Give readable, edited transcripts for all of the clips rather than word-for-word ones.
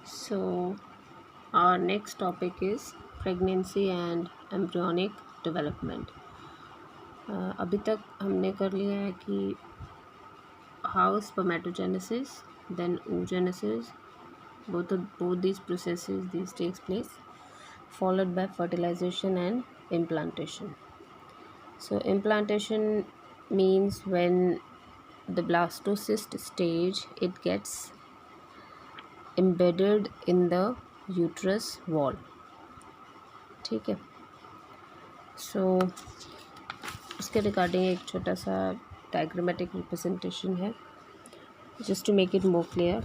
So, our next topic is pregnancy and embryonic development. अभी तक हमने कर लिया है कि how spermatogenesis, then oogenesis, both these processes these takes place, followed by fertilization and implantation. So, implantation means when the blastocyst stage it gets embedded in the uterus wall. ठीक है. सो उसके रिगार्डिंग एक छोटा सा डायग्रामेटिक रिप्रेजेंटेशन है just to make it more clear.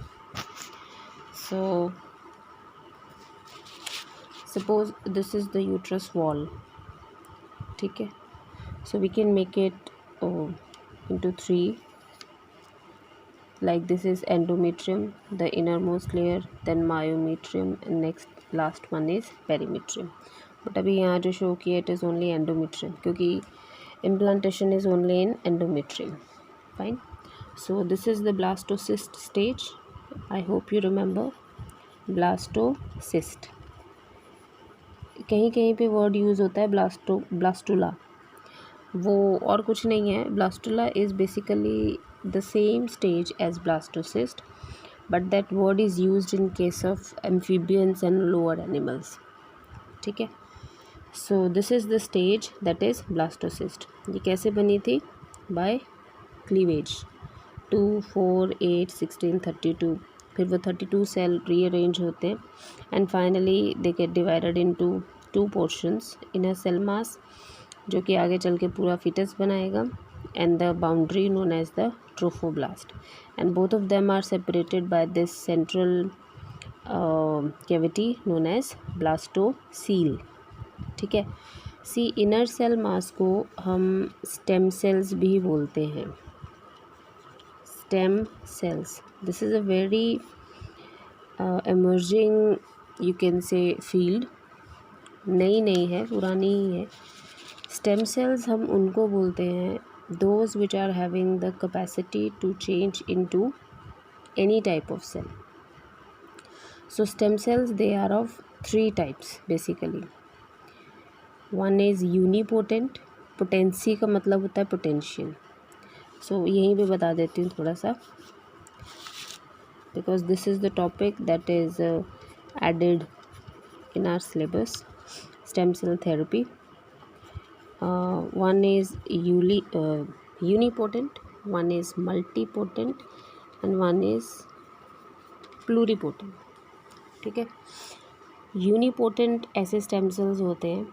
So suppose this is the uterus wall. ठीक है. So we can make it into three, like this is endometrium, the innermost layer, then myometrium, and next last one is perimetrium. But अभी यहाँ जो show किया it is only endometrium क्योंकि implantation is only in endometrium. Fine. So this is the blastocyst stage. I hope you remember blastocyst. कहीं कहीं पे word use होता है ब्लास्टुला. वो और कुछ नहीं है. Blastula is basically the same stage as blastocyst but that word is used in case of amphibians and lower animals. ठीक है. So this is the stage that is blastocyst. ये कैसे बनी थी? By cleavage. 2, 4, 8, 16, 32. फिर वो 32 सेल रीअरेंज होते हैं and finally they get divided into 2 portions. Inner cell mass जो कि आगे चल के पूरा फिटस बनाएगा and the boundary known as the trophoblast and both of them are separated by this central cavity known as blastocoel. ठीक है. सी इनर सेल मास को हम स्टेम सेल्स भी बोलते हैं. Stem cells. This is a very emerging you can say field. नई नहीं है, पुरानी ही है. स्टेम सेल्स हम उनको बोलते हैं those which are having the capacity to change into any type of cell. So stem cells they are of 3 types basically. One is unipotent. Potency का मतलब होता है पोटेंशियल. सो यहीं पे बता देती हूँ थोड़ा सा because this is the topic that is added in our syllabus. Stem cell therapy. One is unipotent, one is multipotent and one is pluripotent. ठीक है. यूनिपोटेंट ऐसे स्टेम सेल्स होते हैं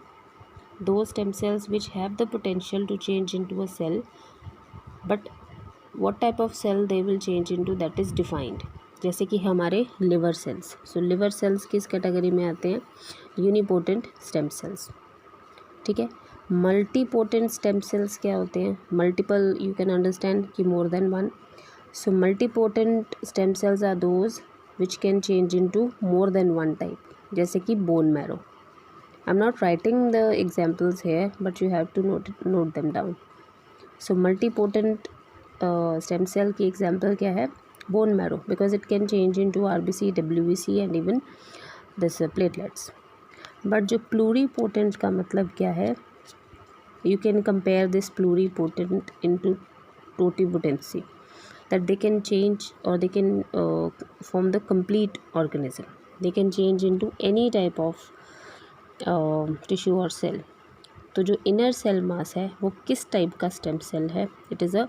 those stem cells which have the potential to change into a cell, but what type of cell they will change into that is defined. जैसे कि हमारे liver cells. सो liver cells किस category में आते हैं? Unipotent stem cells. ठीक है. Multipotent stem sales क्या होते हैं? मल्टीपल, यू कैन अंडरस्टैंड कि more than one. So multipotent stem cells are those which can change into more than one type, जैसे कि bone marrow. I'm not writing the examples here, but you have to note them down. So multipotent stem cell की example क्या है? Bone marrow, because it can change into RBC, WBC and even this platelets. But जो pluripotent का मतलब क्या है? You can compare this pluripotent into totipotency, that they can change or they can form the complete organism. They can change into any type of tissue और cell. तो जो inner cell mass है वो किस टाइप का stem cell है? It is a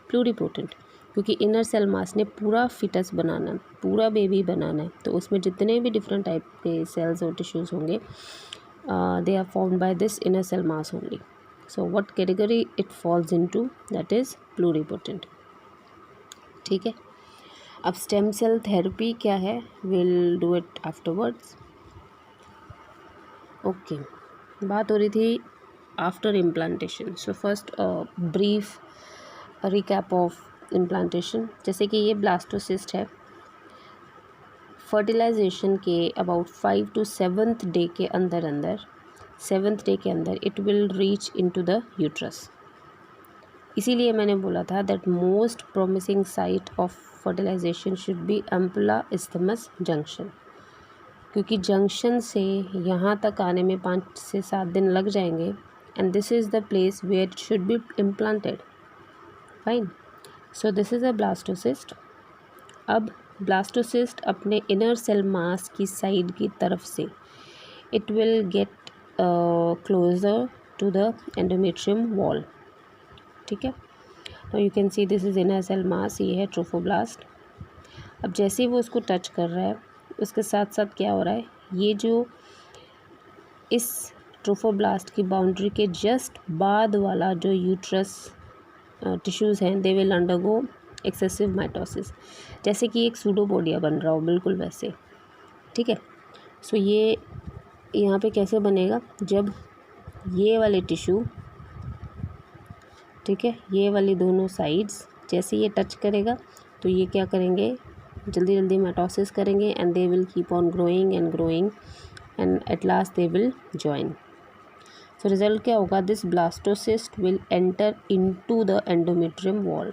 pluripotent, क्योंकि inner cell मास ने पूरा फिटस बनाना है, पूरा बेबी बनाना है. तो उसमें जितने भी डिफरेंट टाइप के सेल्स और टिश्यूज़ होंगे they are formed by this inner cell mass only. So what category it falls into? That is pluripotent. ठीक है. अब स्टेम सेल थेरेपी क्या है? Will do it afterwards. Okay. बात हो रही थी after implantation. So first brief recap of implantation. जैसे कि ये ब्लास्टोसिस्ट है. फर्टिलाइजेशन के अबाउट 5 to 7th डे के अंदर 7th डे के अंदर it will reach into the uterus. इसीलिए मैंने बोला था that most promising site of fertilization should be ampulla isthmus junction. क्योंकि जंक्शन से यहाँ तक आने में 5 से 7 दिन लग जाएंगे, and this is the place where it should be implanted. Fine. So this is a blastocyst. अब ब्लास्टोसिस्ट अपने इनर सेल मास की साइड की तरफ से it will get closer to the endometrium wall. ठीक है. Now you can see this is inner cell mass. ये है ट्रोफोब्लास्ट. अब जैसे ही वो उसको टच कर रहा है, उसके साथ साथ क्या हो रहा है, ये जो इस ट्रोफोब्लास्ट की बाउंड्री के जस्ट बाद वाला जो यूट्रस टिश्यूज़ हैं, they will undergo excessive mitosis. जैसे कि एक सूडोपोडिया बन रहा हो, बिल्कुल वैसे. ठीक है. सो ये यहाँ पे कैसे बनेगा, जब ये वाले टिश्यू, ठीक है, ये वाली दोनों साइड्स जैसे ये टच करेगा तो ये क्या करेंगे, जल्दी जल्दी माइटोसिस करेंगे, and they will keep on growing and at last they will join. So result क्या होगा, this blastocyst will enter into the endometrium wall.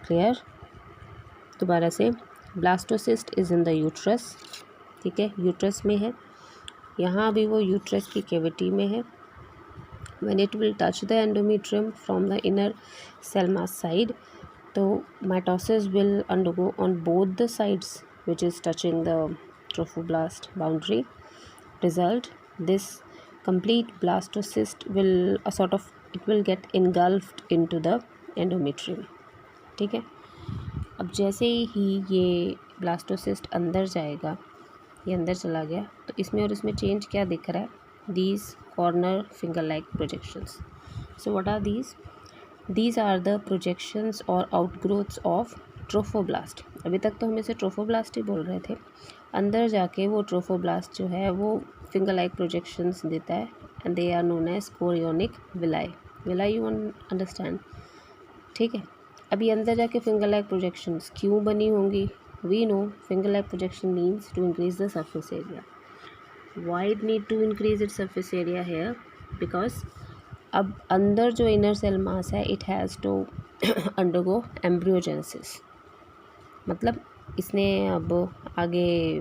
Clear. दोबारा से, blastocyst is in the uterus. ठीक है, यूट्रस में है, यहाँ भी वो यूट्रस की कैविटी में है. when it will touch the endometrium from the inner cell mass side, so mitosis will undergo on both the sides which is touching the trophoblast boundary. Result, this complete blastocyst will it will get engulfed into the endometrium. ठीक है. अब जैसे ही ये blastocyst अंदर जाएगा, ये अंदर चला गया, तो इसमें और इसमें चेंज क्या दिख रहा है, these corner finger like projections. So what are these? These are the projections or outgrowths of trophoblast. अभी तक तो हम इसे ट्रोफोब्लास्ट ही बोल रहे थे. अंदर जाके वो ट्रोफोब्लास्ट जो है वो फिंगर लाइक प्रोजेक्शंस देता है, and they are known as chorionic villi. Villi you understand. ठीक है. अभी अंदर जाके फिंगर लाइक प्रोजेक्शंस क्यों बनी होंगी, we know finger like projection means to increase the surface area. Why it need to increase its surface area here? Because अब अंदर जो इनर सेल मास है, it has to undergo embryogenesis. मतलब इसने अब आगे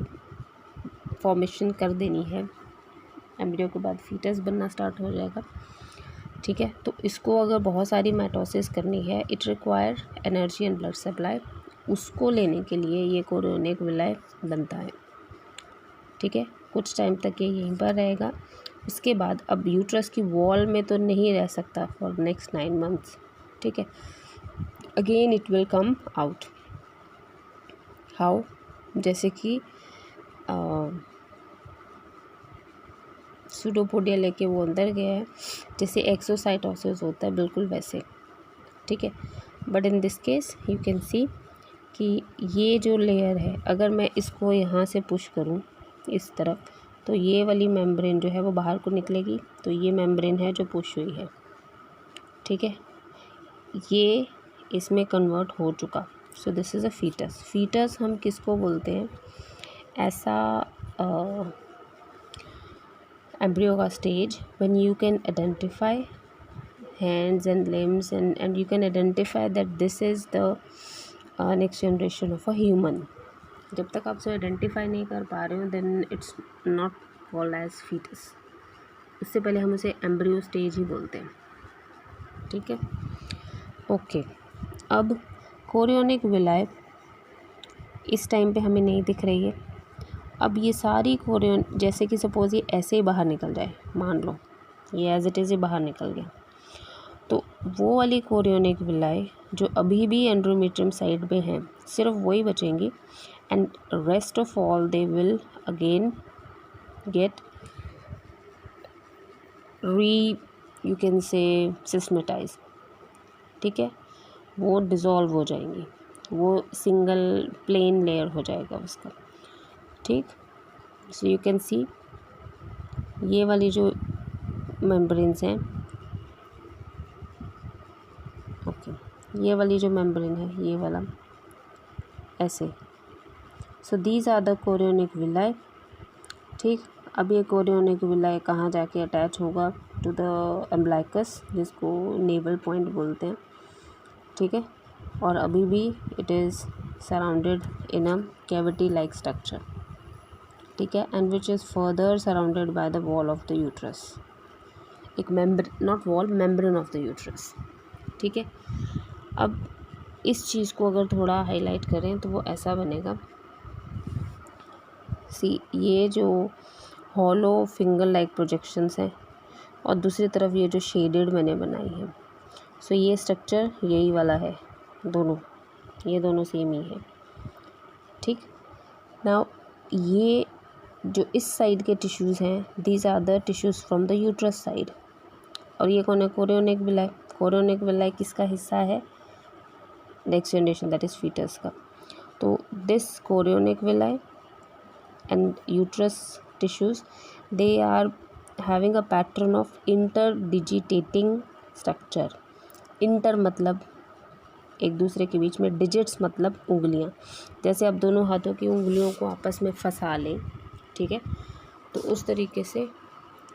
फॉर्मेशन कर देनी है. एम्ब्रियो के बाद फीटस बनना स्टार्ट हो जाएगा. ठीक है. तो इसको अगर बहुत सारी माइटोसिस करनी है, it require energy and blood supply. उसको लेने के लिए ये कोरियोनिक विलाई बनता है. ठीक है. कुछ टाइम तक ये यहीं पर रहेगा. उसके बाद अब यूट्रस की वॉल में तो नहीं रह सकता फॉर नेक्स्ट 9 months. ठीक है. Again it will come out. How, जैसे कि सूडोपोडिया लेके वो अंदर गया है, जैसे एक्सोसाइटोसिस होता है, बिल्कुल वैसे. ठीक है. But in this case you can सी कि ये जो लेयर है, अगर मैं इसको यहाँ से पुश करूँ इस तरफ, तो ये वाली मेम्ब्रेन जो है वो बाहर को निकलेगी. तो ये मेम्ब्रेन है जो पुश हुई है. ठीक है. ये इसमें कन्वर्ट हो चुका. So this is a foetus. Foetus हम किसको बोलते हैं, ऐसा एम्ब्रियो का stage when you can identify hands and limbs and you can identify that this is the next generation of a human. जब तक आप उसे आइडेंटिफाई नहीं कर पा रहे हो, then it's not called as foetus. उससे पहले हम उसे एम्ब्रियो स्टेज ही बोलते हैं. ठीक है. ओके. अब कोरियोनिक विलाई इस टाइम पे हमें नहीं दिख रही है. अब ये सारी कोरियोन, जैसे कि सपोज़ ये ऐसे ही बाहर निकल जाए, मान लो ये एज इट इज़ ही बाहर निकल गया, तो वो वाली कोरियोनिक विलाई जो अभी भी एंडोमेट्रियम साइड पे हैं, सिर्फ वही बचेंगी. And rest of all they will again get you can say systematized. ठीक है. वो डिज़ोल्व हो जाएंगी, वो सिंगल प्लेन लेयर हो जाएगा उसका. ठीक. सो यू कैन सी ये वाली जो मेम्ब्रेन्स हैं, ओके, ये वाली जो मेम्ब्रेन है, ये वाला ऐसे. So these are the chorionic villi. ठीक. अब ये कोरियोनिक विलाई कहाँ जाके अटैच होगा, टू द एम्ब्लाइकस, जिसको नेवल पॉइंट बोलते हैं. ठीक है. और अभी भी it is surrounded in a cavity like structure. ठीक है, and which is further surrounded by the wall of the uterus, एक member, not wall, membrane of the uterus. ठीक है, अब इस चीज़ को अगर थोड़ा हाईलाइट करें तो वो ऐसा बनेगा, सी ये जो हॉलो फिंगर लाइक प्रोजेक्शंस हैं और दूसरी तरफ ये जो शेडेड मैंने बनाई है, सो ये स्ट्रक्चर यही वाला है, दोनों, ये दोनों सेम ही है। ठीक, नाउ ये जो इस साइड के टिश्यूज़ हैं, these are the tissues from the uterus side, और ये कौन है, कोरियोनिक विलाई। कोरियोनिक विलाई किसका हिस्सा है, next generation, that is foetus का। तो this chorionic villi and uterus tissues, they are having a pattern of interdigitating structure। Inter मतलब एक दूसरे के बीच में, डिजिट्स मतलब उंगलियां, जैसे आप दोनों हाथों की उंगलियों को आपस में फंसा लें, ठीक है, तो उस तरीके से।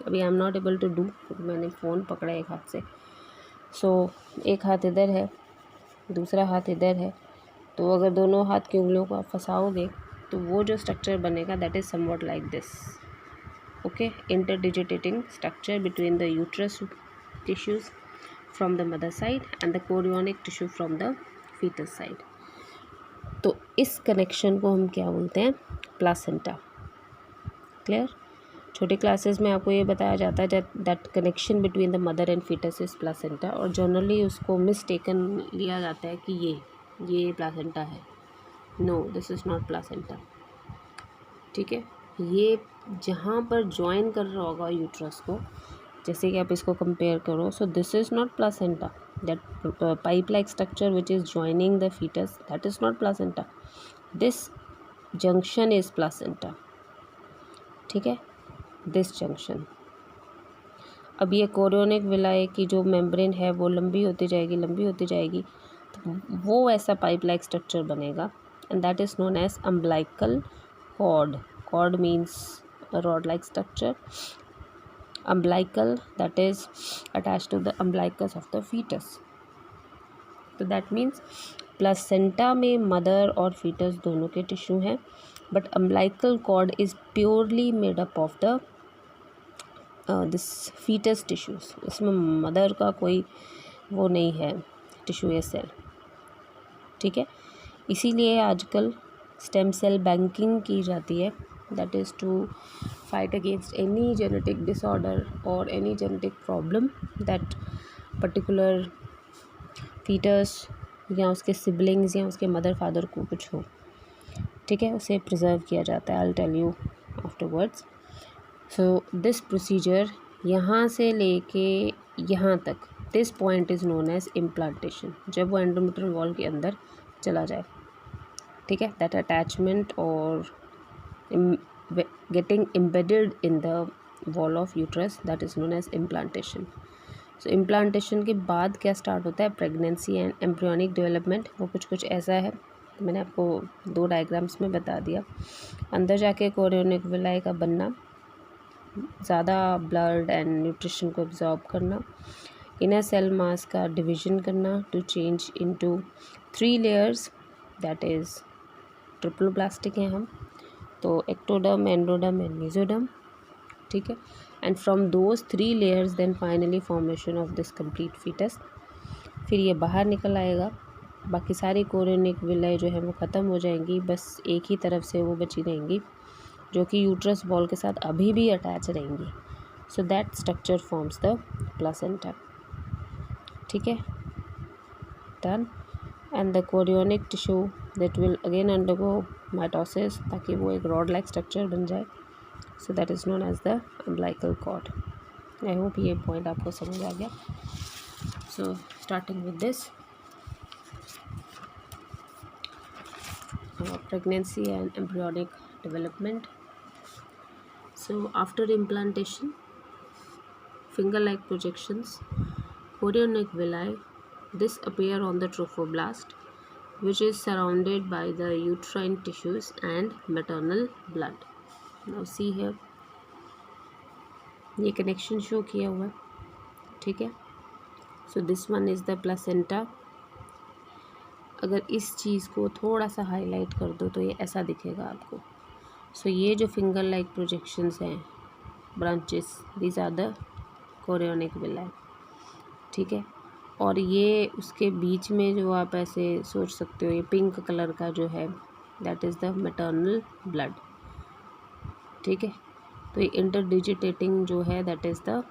अभी I am not able to do, क्योंकि मैंने फ़ोन पकड़ा एक हाथ से, सो एक हाथ इधर है, दूसरा हाथ इधर है, तो अगर दोनों हाथ की उंगलियों को आप फंसाओगे तो वो जो स्ट्रक्चर बनेगा that is somewhat like this. Okay, interdigitating structure between the uterus tissues from the mother side and the chorionic tissue from the foetus side. तो इस कनेक्शन को हम क्या बोलते हैं, प्लासेंटा। क्लियर, छोटे क्लासेस में आपको ये बताया जाता है that connection between the mother and foetus is placenta, और जनरली उसको मिसटेकन लिया जाता है कि ये प्लासेंटा है। No, this is not placenta. ठीक है, ये जहाँ पर ज्वाइन कर रहा होगा यूट्रस को, जैसे कि आप इसको कंपेयर करो, so this is not placenta, that pipe like structure which is joining the foetus, that is not placenta, this junction is placenta. ठीक है, दिस जंक्शन। अब ये कोरियोनिक विलाई की जो मेम्ब्रेन है वो लंबी होती जाएगी, तो वो ऐसा पाइप लाइक स्ट्रक्चर बनेगा, and that is known as umbilical cord. Cord means a rod like structure. Umbilical, that is attached to the umbilicus of the fetus. So that means placenta में mother और fetus दोनों के tissue हैं, but umbilical cord is purely made up of the this fetus tissues. इसमें mother का कोई वो नहीं है, टिश्यू या सेल। ठीक है, इसीलिए आजकल स्टेम सेल बैंकिंग की जाती है, that is to fight against any genetic disorder और any genetic problem that particular foetus या उसके सिबलिंग्स या उसके मदर फादर को कुछ हो। ठीक है, उसे प्रिजर्व किया जाता है, I will tell you afterwards. So this procedure यहाँ से लेके यहाँ तक, this point is known as implantation, जब वो एंडोमेट्रियल वॉल के अंदर चला जाए। ठीक है, दैट अटैचमेंट और getting embedded in the wall of uterus, that is known as implantation. So implantation के बाद क्या स्टार्ट होता है, प्रेगनेंसी एंड एम्ब्रियोनिक डेवलपमेंट। वो कुछ ऐसा है, मैंने आपको 2 डायग्राम्स में बता दिया। अंदर जाके कोरियोनिक विलाई का बनना, ज़्यादा ब्लड एंड न्यूट्रिशन को एब्जॉर्ब करना, इनर सेल मास का डिवीजन करना to change into 3 layers, that is triploblastic हैं हम, तो एक्टोडर्म, एंडोडर्म एंड मेसोडर्म। ठीक है, and from those 3 layers then finally formation of this complete foetus. फिर ये बाहर निकल आएगा, बाकी सारी कोरियोनिक विलाई जो है वो ख़त्म हो जाएंगी, बस एक ही तरफ से वो बची रहेंगी जो कि यूट्रस वॉल के साथ अभी भी अटैच रहेंगी। So that structure forms the placenta. ठीक है, done. And the chorionic tissue that will again undergo mitosis, ताकि वो एक रॉड लाइक स्ट्रक्चर बन जाए। So that is known as the umbilical cord. I hope ये पॉइंट आपको समझ आ गया। So starting with this, pregnancy and embryonic development. So after implantation, finger-like projections, chorionic villi, this appear on the trophoblast, which is surrounded by the uterine tissues and maternal blood. Now see here, ये connection show किया हुआ है, ठीक है। So this one is the placenta. अगर इस चीज़ को थोड़ा सा हाईलाइट कर दो तो ये ऐसा दिखेगा आपको, सो ये जो फिंगर लाइक प्रोजेक्शंस हैं, branches, these are the chorionic villi, ठीक है। और ये उसके बीच में जो आप ऐसे सोच सकते हो, ये पिंक कलर का जो है, that is the maternal blood, ठीक है। तो ये इंटरडिजिटेटिंग जो है, that is the,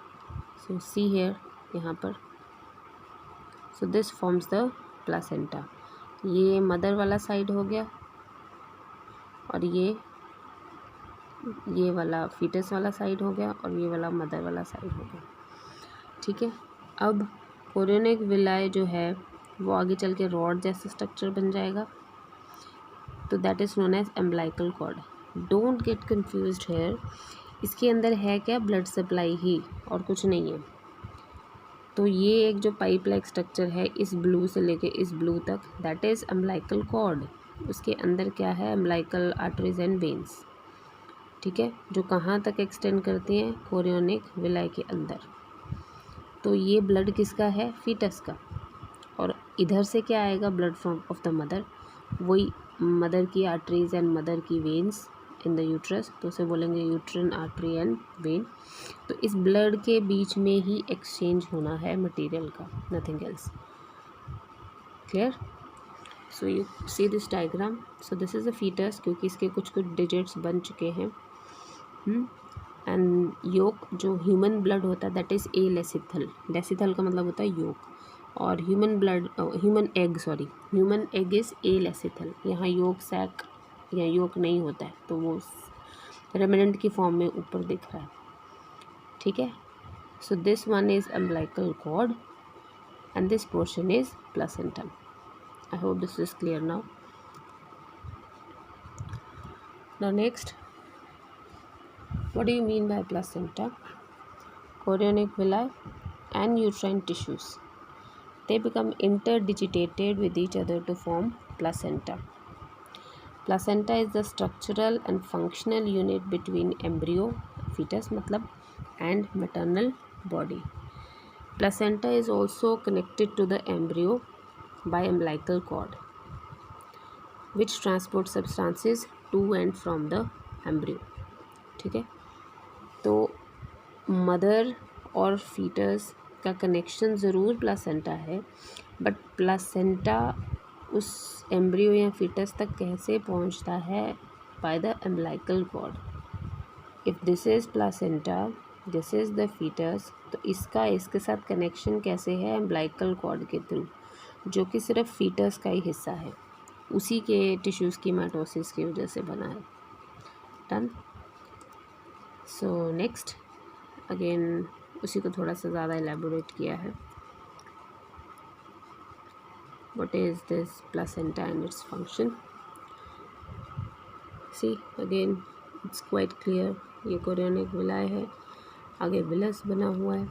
so see here, यहाँ पर, so this forms the placenta. ये मदर वाला साइड हो गया और ये वाला फीटस वाला साइड हो गया और ये वाला मदर वाला साइड हो गया, ठीक है। अब कोरियोनिक विलाई जो है वो आगे चल के रॉड जैसा स्ट्रक्चर बन जाएगा, तो that is known as umbilical cord. Don't get confused here, इसके अंदर है क्या, ब्लड सप्लाई ही और कुछ नहीं है। तो ये एक जो पाइप लाइक स्ट्रक्चर है इस ब्लू से लेके इस ब्लू तक, दैट इज़ अम्बिलिकल कॉर्ड। उसके अंदर क्या है, अम्बिलिकल आर्टरीज एंड वेन्स, ठीक है, जो कहाँ तक एक्सटेंड करती हैं, कोरियोनिक विलाई के अंदर। तो ये ब्लड किसका है, फीटस का। और इधर से क्या आएगा, blood from of the mother, वही मदर की आर्टरीज एंड मदर की वेन्स इन द यूट्रस, तो उसे बोलेंगे यूट्रिन आर्टरी एंड वेन। तो इस ब्लड के बीच में ही एक्सचेंज होना है मटेरियल का, nothing else. Clear? So you see this diagram, so this is a foetus, क्योंकि इसके कुछ कुछ डिजिट्स बन चुके हैं। एंड योक जो ह्यूमन ब्लड होता है, that is a lecithal, lecithal का मतलब होता है योक, और human egg is a lecithal. यहाँ योक सैक या योक नहीं होता है, तो वो रेमिनेंट की फॉर्म में ऊपर दिख रहा है, ठीक है। So this one is umbilical cord and this portion is placentum. I hope this is clear now. Now next, what do you mean by placenta? Chorionic villi and uterine tissues, they become interdigitated with each other to form placenta. Placenta is the structural and functional unit between embryo, fetus मतलब, and maternal body. Placenta is also connected to the embryo by umbilical cord, which transports substances to and from the embryo, ठीक है। तो mother और foetus का connection ज़रूर placenta है, but placenta उस embryo या फीटस तक कैसे पहुंचता है, by the umbilical cord. If this is placenta, this is the foetus, तो इसके साथ कनेक्शन कैसे है, अम्बिलिकल कॉर्ड के थ्रू, जो कि सिर्फ फीटस का ही हिस्सा है, उसी के टिश्यूज़ की माइटोसिस की वजह से बना है। डन। सो नेक्स्ट, अगेन उसी को थोड़ा सा ज़्यादा एलैबोरेट किया है। What is this placenta and its function? See again it's quite clear, ये कोरियोनिक विलाई है, आगे विलस बना हुआ है,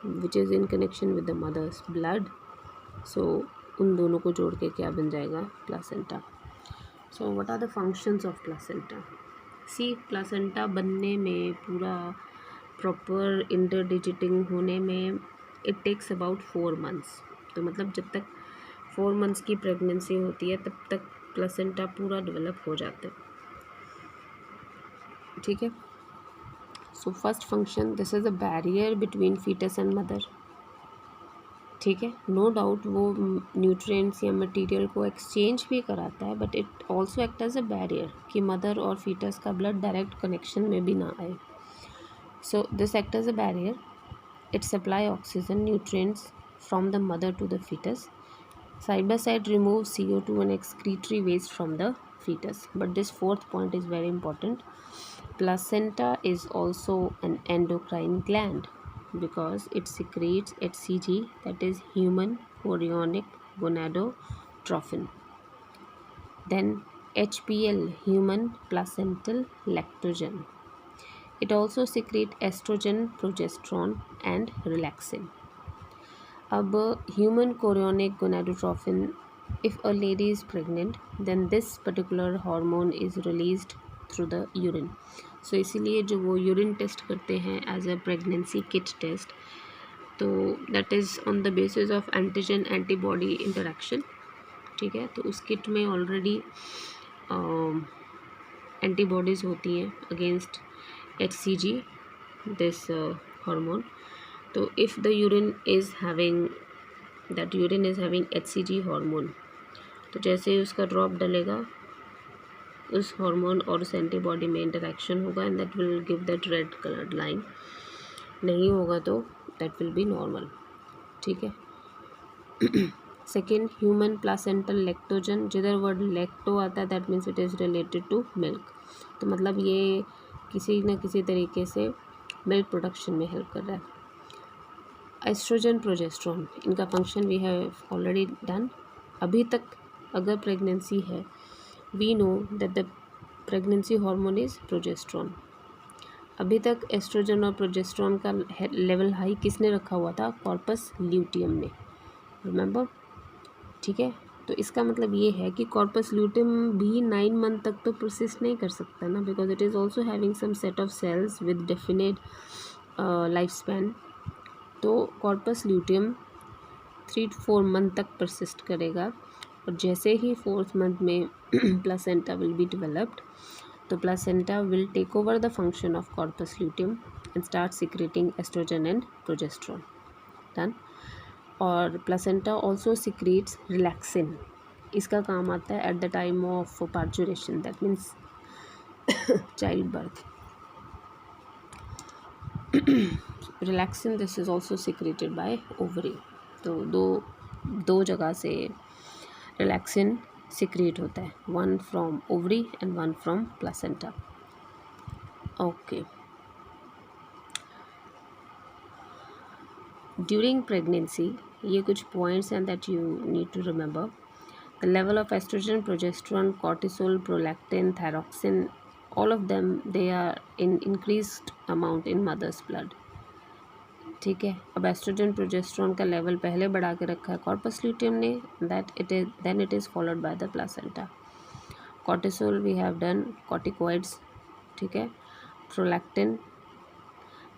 which is in connection with the mother's blood. So उन दोनों को जोड़ के क्या बन जाएगा, placenta. So what are the functions of placenta? See placenta बनने में, पूरा प्रॉपर इंटरडिजिटिंग होने में, इट टेक्स अबाउट 4 मंथ्स। तो मतलब जब तक 4 मंथ्स की प्रेगनेंसी होती है तब तक प्लासेंटा पूरा डेवलप हो जाता है, ठीक है। So first function, this is a barrier between foetus and mother, ठीक है। नो डाउट वो न्यूट्रिएंट्स या मटेरियल को एक्सचेंज भी कराता है, but it also act as a barrier कि मदर और फीटस का ब्लड डायरेक्ट कनेक्शन में भी ना आए। So this acts as a barrier. It supplies oxygen, nutrients from the mother to the fetus. Side by side removes CO2 and excretory waste from the fetus. But this fourth point is very important. Placenta is also an endocrine gland because it secretes HCG, that is human chorionic gonadotrophin. Then HPL, human placental lactogen. It also secretes estrogen, progesterone and relaxin. अब human chorionic gonadotrophin, if a lady is pregnant, then this particular hormone is released through the urine. So इसीलिए जो वो urine test करते हैं as a pregnancy kit test, तो that is on the basis of antigen antibody interaction, ठीक है। तो उस किट में ऑलरेडी एंटीबॉडीज़ होती हैं अगेंस्ट HCG, दिस हार्मोन. तो if the urine is having HCG hormone, तो जैसे ही उसका ड्रॉप डलेगा उस हार्मोन और उस एंटीबॉडी में इंटरेक्शन होगा and that will give that red coloured line. नहीं होगा तो दैट विल बी नॉर्मल. ठीक है. Second, human placental lactogen. जिधर वर्ड लैक्टो आता है that means it is related to milk. तो मतलब ये किसी न किसी तरीके से मिल्क प्रोडक्शन में हेल्प कर रहा है. एस्ट्रोजन, प्रोजेस्ट्रॉन, इनका function we have already done. अभी तक अगर प्रेगनेंसी है, we know that the pregnancy hormone is progesterone. अभी तक एस्ट्रोजन और प्रोजेस्ट्रॉन का लेवल हाई किसने रखा हुआ था? कॉर्पस ल्यूटियम ने. रिमेंबर. ठीक है. तो इसका मतलब ये है कि कॉर्पस ल्यूटियम भी 9 मंथ तक तो प्रोसेस नहीं कर सकता ना, because it is also having some set of cells with definite life span. तो कॉर्पस ल्यूटियम 3 to 4 मंथ तक परसिस्ट करेगा और जैसे ही 4th मंथ में प्लासेंटा विल बी डेवलप्ड, तो placenta will take over the function of corpus luteum and start secreting oestrogen and progesterone. Done. और placenta also secretes relaxin. इसका काम आता है at the time of parturition, that means child birth. Relaxin this is also secreted by ovary. तो दो जगह से relaxin secrete होता है, one from ovary and one from placenta. Okay. During pregnancy ये कुछ पॉइंट्स हैं that you need to remember. The level of oestrogen, progesterone, cortisol, prolactin, thyroxine, all of them they are in increased amount in mother's blood. ठीक है. अब estrogen progesterone का level पहले बढ़ा के रखा है कॉर्पस ल्यूटियम ने, then it is followed by the placenta. Cortisol we have done corticoids. ठीक है. प्रोलैक्टिन,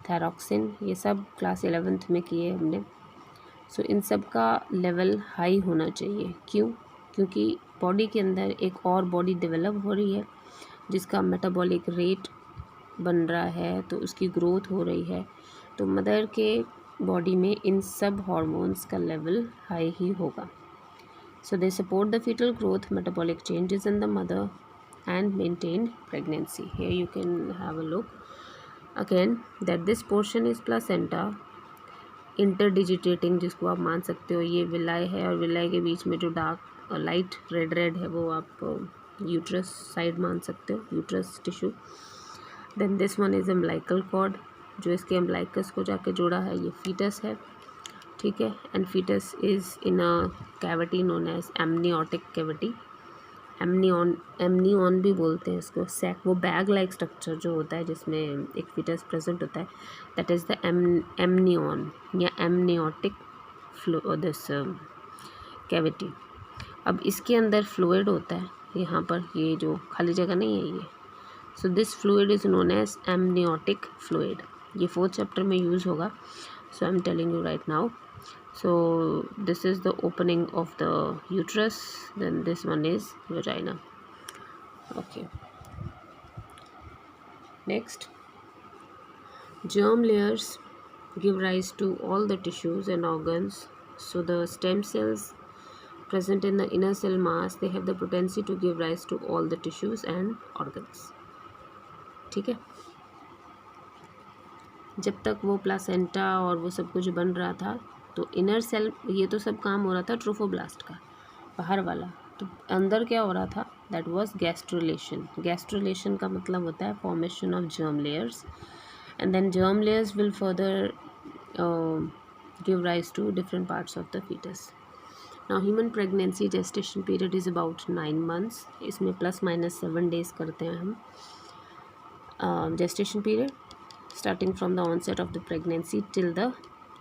थायरॉक्सिन, ये सब क्लास 11th में किए हमने. सो इन सब का लेवल हाई होना चाहिए. क्यों? क्योंकि बॉडी के अंदर एक और बॉडी डेवलप हो रही है जिसका मेटाबॉलिक रेट बन रहा है, तो उसकी ग्रोथ हो रही है. तो मदर के बॉडी में इन सब हार्मोन्स का लेवल हाई ही होगा. So they support the foetal growth, metabolic changes in the mother and maintain pregnancy. Here you can have a look again that this portion is placenta interdigitating, जिसको आप मान सकते हो ये विलाई है और विलाई के बीच में जो डार्क लाइट रेड है वो आप यूट्रस साइड मान सकते हो, uterus tissue. Then this one is umbilical cord, जो इसके एम्ब्लाइकस को जाके जोड़ा है ये फीटस है. ठीक है. And foetus is in a cavity known as amniotic cavity. Amnion भी बोलते हैं इसको. सैक, वो बैग लाइक स्ट्रक्चर जो होता है जिसमें एक फीटस प्रेजेंट होता है, दैट इज़ द एमनियन या एमनियोटिक दिस कैविटी. अब इसके अंदर फ्लूइड होता है यहाँ पर, ये जो खाली जगह नहीं है ये. So this fluid is known as amniotic fluid. ये 4th चैप्टर में यूज़ होगा. So I am telling you right now. So this is the opening of the uterus, then this one is vagina. Okay. Next, germ layers give rise to all the tissues and organs. So the stem cells present in the inner cell mass, they have the potency to give rise to all the tissues and organs. ठीक है. जब तक वो placenta और वो सब कुछ बन रहा था तो इनर सेल, ये तो सब काम हो रहा था ट्रोफोब्लास्ट का, बाहर वाला. तो अंदर क्या हो रहा था? That was gastrulation. गैस्ट्रुलेशन का मतलब होता है formation of germ layers and then germ layers will further give rise to different parts of the foetus. Now human pregnancy gestation period is about 9 months. इसमें +- 7 days करते हैं हम. Gestation period starting from the onset of the pregnancy till the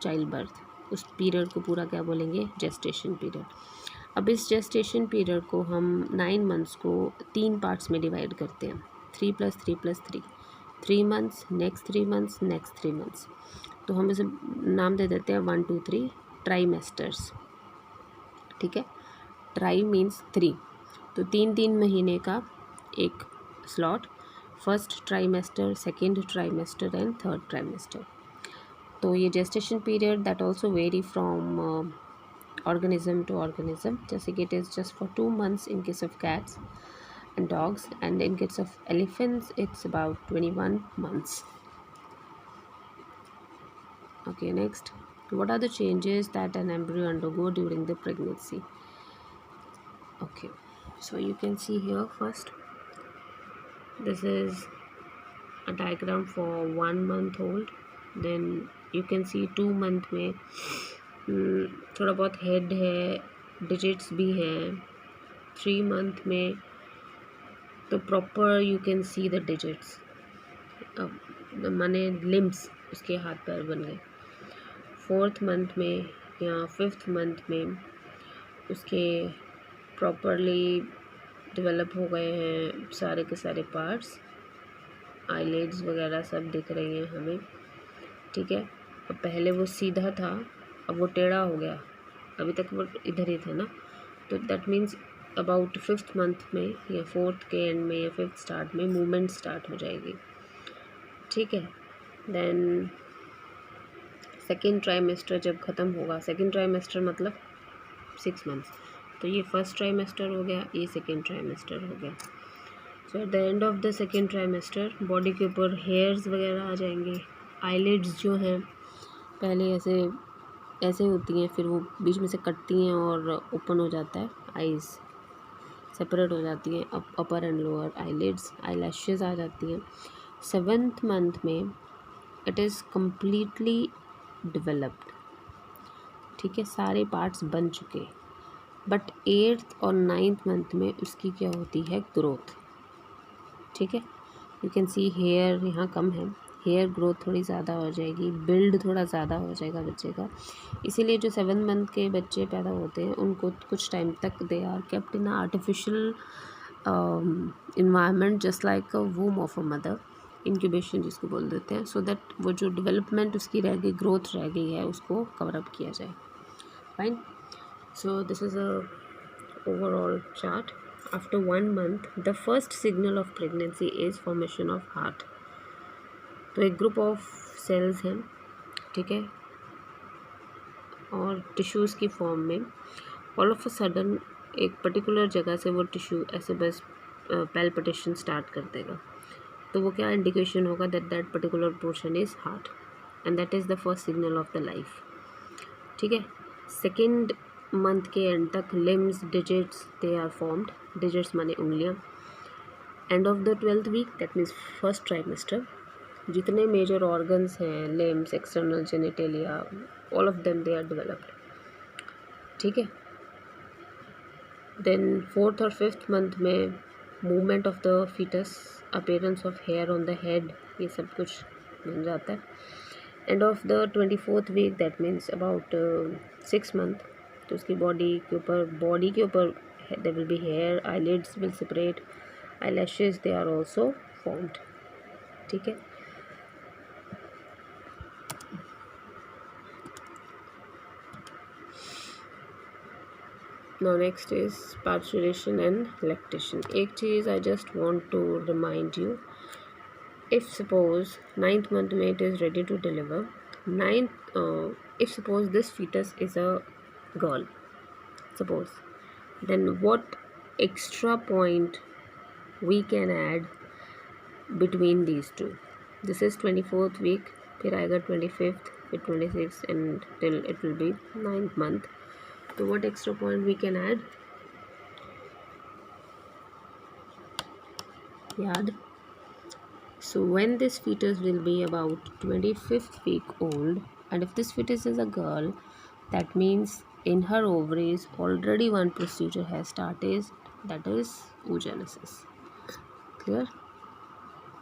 child birth, उस पीरियड को पूरा क्या बोलेंगे? Gestation period. अब इस जेस्टेशन पीरियड को हम 9 months को 3 पार्ट्स में डिवाइड करते हैं. 3 + 3 + 3, 3 months, next 3 months, next 3 months. तो हम इसे नाम दे देते हैं 1 2 3 ट्राइमेस्टर्स. ठीक है. Try means 3. तो 3 महीने का एक slot, first trimester, second trimester and third trimester. तो ये gestation period that also very from organism to organism. जैसे कि it is just for 2 months in case of cats and dogs, and in case of elephants it's about 21 months. Okay, next, what are the changes that an embryo undergo during the pregnancy? Okay, so you can see here first, this is a diagram for 1 month old. Then you can see 2 month में थोड़ा बहुत head है, digits भी हैं. 3 month में तो proper you can see the digits, माने limbs उसके हाथ पैर बन गए. 4th मंथ में या 5th मंथ में उसके प्रॉपरली डेवलप हो गए हैं सारे के सारे पार्ट्स, आईलिड्स वगैरह सब दिख रही हैं हमें. ठीक है, अब पहले वो सीधा था, अब वो टेढ़ा हो गया. अभी तक वो इधर ही था ना, तो that means about 5th month में या 4th के एंड में या 5th स्टार्ट में मूवमेंट स्टार्ट हो जाएगी. ठीक है, देन सेकेंड ट्राइमेस्टर जब ख़त्म होगा, सेकेंड ट्राइमेस्टर मतलब 6 मंथ्स, तो ये फर्स्ट ट्राइमेस्टर हो गया, ये सेकेंड ट्राइमेस्टर हो गया. So at the end of the second trimester body के ऊपर हेयर्स वगैरह आ जाएंगे. आईलिड्स जो हैं पहले ऐसे होती हैं, फिर वो बीच में से कटती हैं और ओपन हो जाता है, आईज़ सेपरेट हो जाती हैं, अपर एंड लोअर आईलिड्स. आईलैशेस आ जाती हैं. 7th मंथ में इट इज़ कम्प्लीटली डेवलप्ड. ठीक है, सारे पार्ट्स बन चुके. बट 8th और 9th मंथ में उसकी क्या होती है, ग्रोथ. ठीक है, यू कैन सी हेयर यहाँ कम है, हेयर ग्रोथ थोड़ी ज़्यादा हो जाएगी, बिल्ड थोड़ा ज़्यादा हो जाएगा बच्चे का. इसीलिए जो 7 मंथ के बच्चे पैदा होते हैं उनको कुछ टाइम तक they are kept in artificial environment just like a womb of a mother, incubation जिसको बोल देते हैं, सो दैट वो जो डेवलपमेंट उसकी रह गई, ग्रोथ रह गई है, उसको कवर अप किया जाए. Fine. So this is a overall chart. After 1 month the first signal of pregnancy is formation of heart. तो एक ग्रुप ऑफ सेल्स हैं, ठीक है, और टिश्यूज़ की फॉर्म में ऑल ऑफ अ सडन एक पर्टिकुलर जगह से वो टिश्यू ऐसे बस पैल्पिटेशन स्टार्ट कर देगा. तो वो क्या इंडिकेशन होगा, that particular portion is heart, and that is the first signal of the life. ठीक है, सेकेंड मंथ के एंड तक limbs, digits they are formed. Digits माने उंगलियाँ. End of the 12th week that means first trimester, जितने major organs हैं, limbs, external genitalia, all of them they are developed. ठीक है, देन 4th और 5th month में movement of the foetus, appearance of hair on the head, ये सब कुछ बन जाता है. End of the 24th week that means about 6 month, तो उसकी बॉडी के ऊपर there will be hair, eyelids will separate, eyelashes they are also formed. ठीक है, now next is parturition and lactation. एक चीज़ I just want to remind you, if suppose 9th month में it is ready to deliver, if suppose this fetus is a girl, suppose, then what extra point we can add between these two. This is 24th week, फिर आएगा 25th, फिर 26th, and till it will be 9th month. So what extra point we can add? Yaad. So when this fetus will be about 25th week old, and if this fetus is a girl, that means in her ovaries already one procedure has started, that is oogenesis. Clear?